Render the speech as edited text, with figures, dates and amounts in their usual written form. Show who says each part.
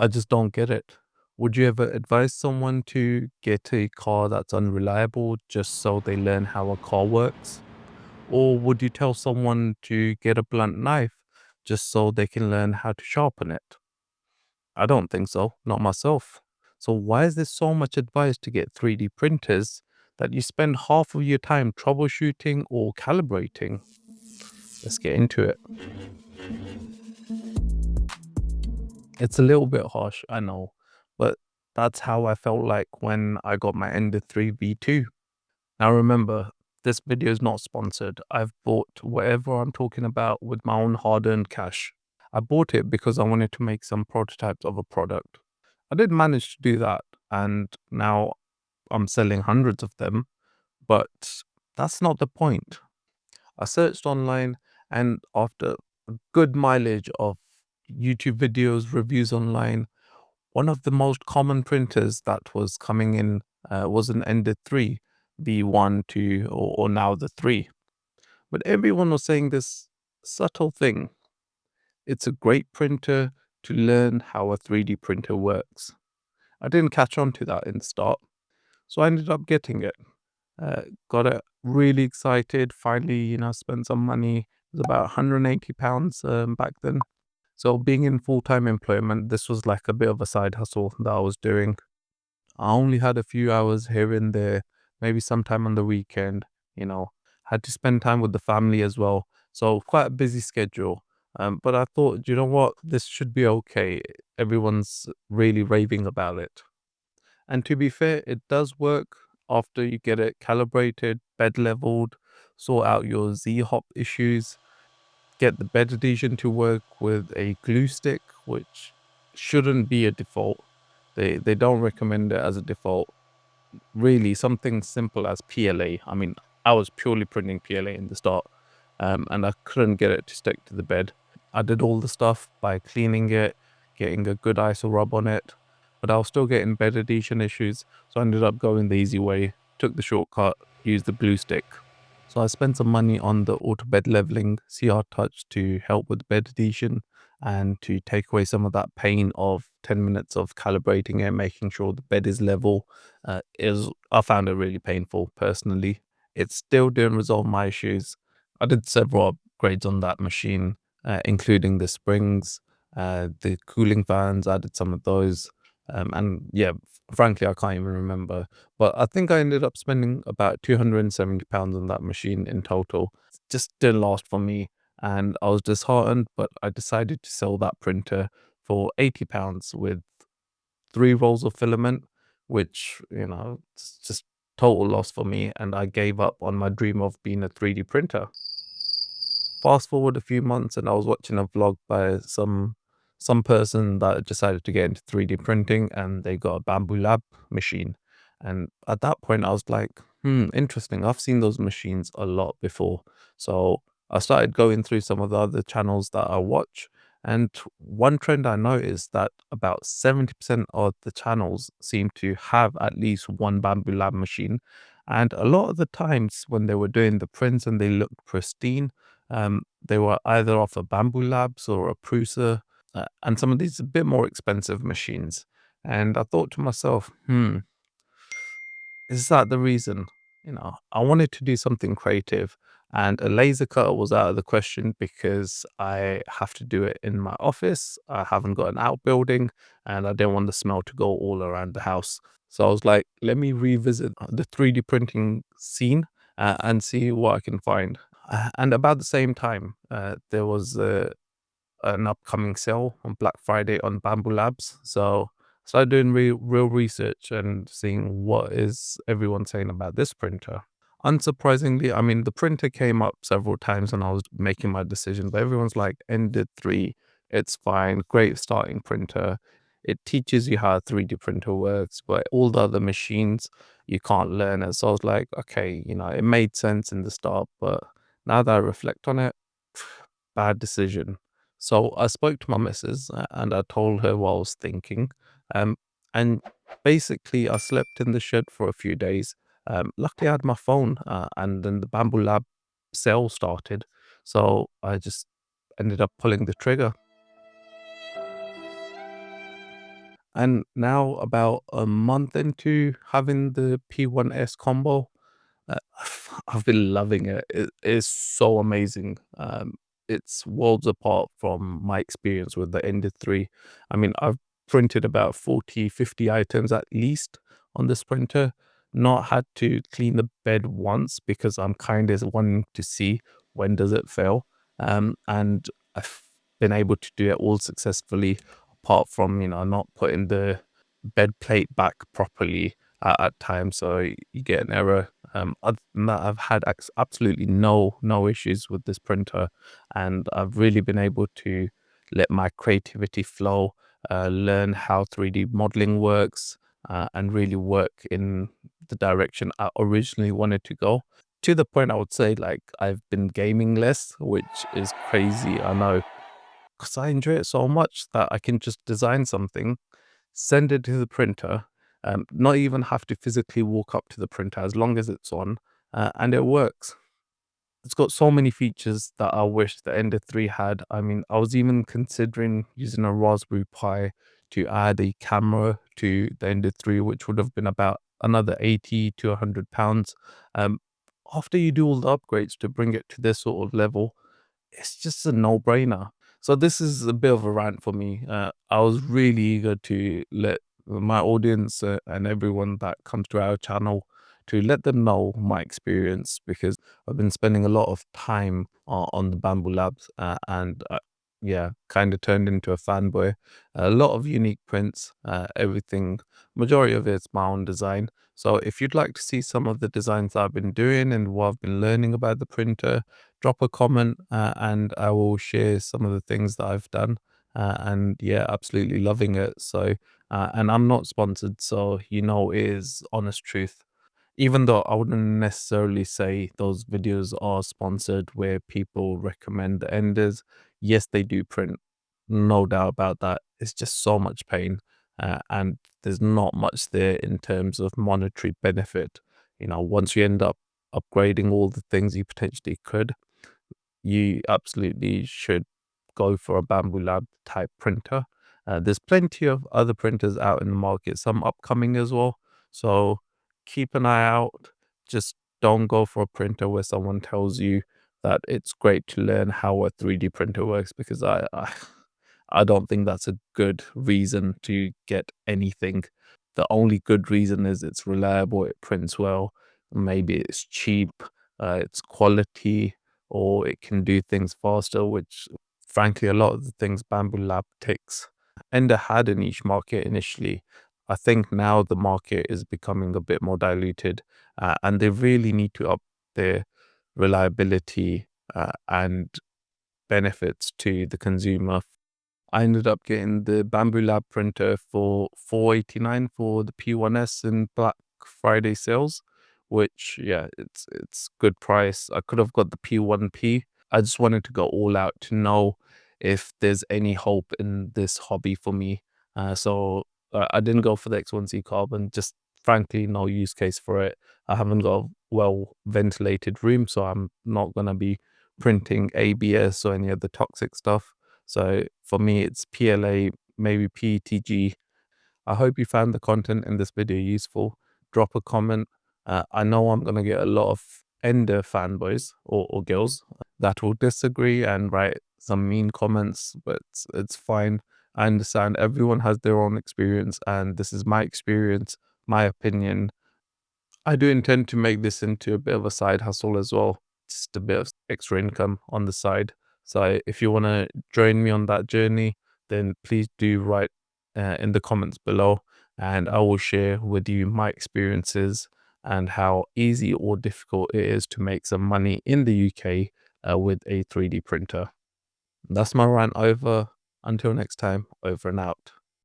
Speaker 1: I just don't get it. Would you ever advise someone to get a car that's unreliable just so they learn how a car works? Or would you tell someone to get a blunt knife just so they can learn how to sharpen it? I don't think so, not myself. So why is there so much advice to get 3D printers that you spend half of your time troubleshooting or calibrating? Let's get into it. It's a little bit harsh, I know, but that's how I felt like when I got my Ender 3 V2. Now remember, this video is not sponsored. I've bought whatever I'm talking about with my own hard-earned cash. I bought it because I wanted to make some prototypes of a product. I did manage to do that, and now I'm selling hundreds of them, but that's not the point. I searched online, and after a good mileage of YouTube videos, reviews online, one of the most common printers that was coming in was an Ender 3, the 1, 2, or now the 3. But everyone was saying this subtle thing. It's a great printer to learn how a 3D printer works. I didn't catch on to that in the start, so I ended up getting it. Got it really excited. Finally, spent some money. It was about £180 back then. So being in full-time employment, this was like a bit of a side hustle that I was doing. I only had a few hours here and there, maybe sometime on the weekend, you know, had to spend time with the family as well. So quite a busy schedule. But I thought, you know what, this should be okay. Everyone's really raving about it. And to be fair, it does work after you get it calibrated, bed leveled, sort out your Z-hop issues, get the bed adhesion to work with a glue stick, which shouldn't be a default. They don't recommend it as a default. Really, something simple as PLA. I mean, I was purely printing PLA in the start, and I couldn't get it to stick to the bed. I did all the stuff by cleaning it, getting a good ISO rub on it, but I was still getting bed adhesion issues, so I ended up going the easy way, took the shortcut, used the glue stick. So I spent some money on the auto bed leveling CR Touch to help with bed adhesion and to take away some of that pain of 10 minutes of calibrating it, making sure the bed is level. I found it really painful personally. It still didn't resolve my issues. I did several upgrades on that machine, including the springs, the cooling fans. I did some of those. And yeah, frankly, I can't even remember. But I think I ended up spending about £270 on that machine in total. Just didn't last for me. And I was disheartened, but I decided to sell that printer for £80 with 3 rolls of filament, which, it's just total loss for me. And I gave up on my dream of being a 3D printer. Fast forward a few months and I was watching a vlog by some person that decided to get into 3D printing and they got a Bambu lab machine. And at that point I was like, interesting. I've seen those machines a lot before. So I started going through some of the other channels that I watch. And one trend I noticed that about 70% of the channels seem to have at least one Bambu lab machine. And a lot of the times when they were doing the prints and they looked pristine, they were either off a Bambu Labs or a Prusa, and some of these a bit more expensive machines. And I thought to myself, is that the reason? I wanted to do something creative, and a laser cutter was out of the question because I have to do it in my office. I haven't got an outbuilding, and I didn't want the smell to go all around the house. So I was like, let me revisit the 3D printing scene and see what I can find. And about the same time, there was an upcoming sale on Black Friday on Bambu Labs. So I started doing real research and seeing what is everyone saying about this printer. Unsurprisingly, I mean, the printer came up several times when I was making my decision, but everyone's like, Ender 3, it's fine, great starting printer. It teaches you how a 3D printer works, but all the other machines, you can't learn it. So I was like, okay, it made sense in the start, but now that I reflect on it, bad decision. So I spoke to my missus and I told her what I was thinking. Um, and basically, I slept in the shed for a few days. Luckily, I had my phone, and then the Bambu Lab sale started. So I just ended up pulling the trigger. And now about a month into having the P1S combo, uh, I've been loving it. It is so amazing. It's worlds apart from my experience with the Ender 3. I mean, I've printed about 40, 50 items at least on this printer. Not had to clean the bed once because I'm kind of wanting to see when does it fail. And I've been able to do it all successfully, apart from, not putting the bed plate back properly at times, so you get an error. Other than that, I've had absolutely no issues with this printer, and I've really been able to let my creativity flow, learn how 3D modeling works, and really work in the direction I originally wanted to go. To the point, I would say, like, I've been gaming less, which is crazy, I know, because I enjoy it so much that I can just design something, send it to the printer, not even have to physically walk up to the printer as long as it's on, and it works. It's got so many features that I wish the Ender 3 had. I mean, I was even considering using a Raspberry Pi to add a camera to the Ender 3, which would have been about another 80 to £100. Um, After you do all the upgrades to bring it to this sort of level, it's just a no-brainer. So this is a bit of a rant for me. I was really eager to let my audience and everyone that comes to our channel, to let them know my experience, because I've been spending a lot of time on the Bamboo Labs, and yeah, kind of turned into a fanboy. A lot of unique prints, everything, majority of it's my own design. So if you'd like to see some of the designs I've been doing and what I've been learning about the printer, drop a comment, and I will share some of the things that I've done. And yeah, absolutely loving it. So, and I'm not sponsored, so it is honest truth. Even though I wouldn't necessarily say those videos are sponsored where people recommend the enders. Yes, they do print, no doubt about that. It's just so much pain, and there's not much there in terms of monetary benefit. Once you end up upgrading all the things you potentially could, you absolutely should go for a Bambu Lab type printer. There's plenty of other printers out in the market, some upcoming as well. So keep an eye out. Just don't go for a printer where someone tells you that it's great to learn how a 3D printer works, because I don't think that's a good reason to get anything. The only good reason is it's reliable, it prints well, maybe it's cheap, it's quality, or it can do things faster, which frankly, a lot of the things Bamboo Lab takes. Ender had a niche market initially. I think now the market is becoming a bit more diluted, and they really need to up their reliability and benefits to the consumer. I ended up getting the Bamboo Lab printer for 489 for the P1S in Black Friday sales, which yeah, it's good price. I could have got the P1P. I just wanted to go all out to know if there's any hope in this hobby for me. So I didn't go for the X1Z carbon. Just frankly, no use case for it. I haven't got a well ventilated room, so I'm not gonna be printing ABS or any other toxic stuff. So for me, it's PLA, maybe PETG. I hope you found the content in this video useful. Drop a comment. I know I'm going to get a lot of Ender fanboys or girls that will disagree and write some mean comments, but it's fine. I understand everyone has their own experience, and this is my experience, my opinion. I do intend to make this into a bit of a side hustle as well, just a bit of extra income on the side. So if you want to join me on that journey, then please do write in the comments below, and I will share with you my experiences and how easy or difficult it is to make some money in the UK with a 3D printer. That's my rant over. Until next time, over and out.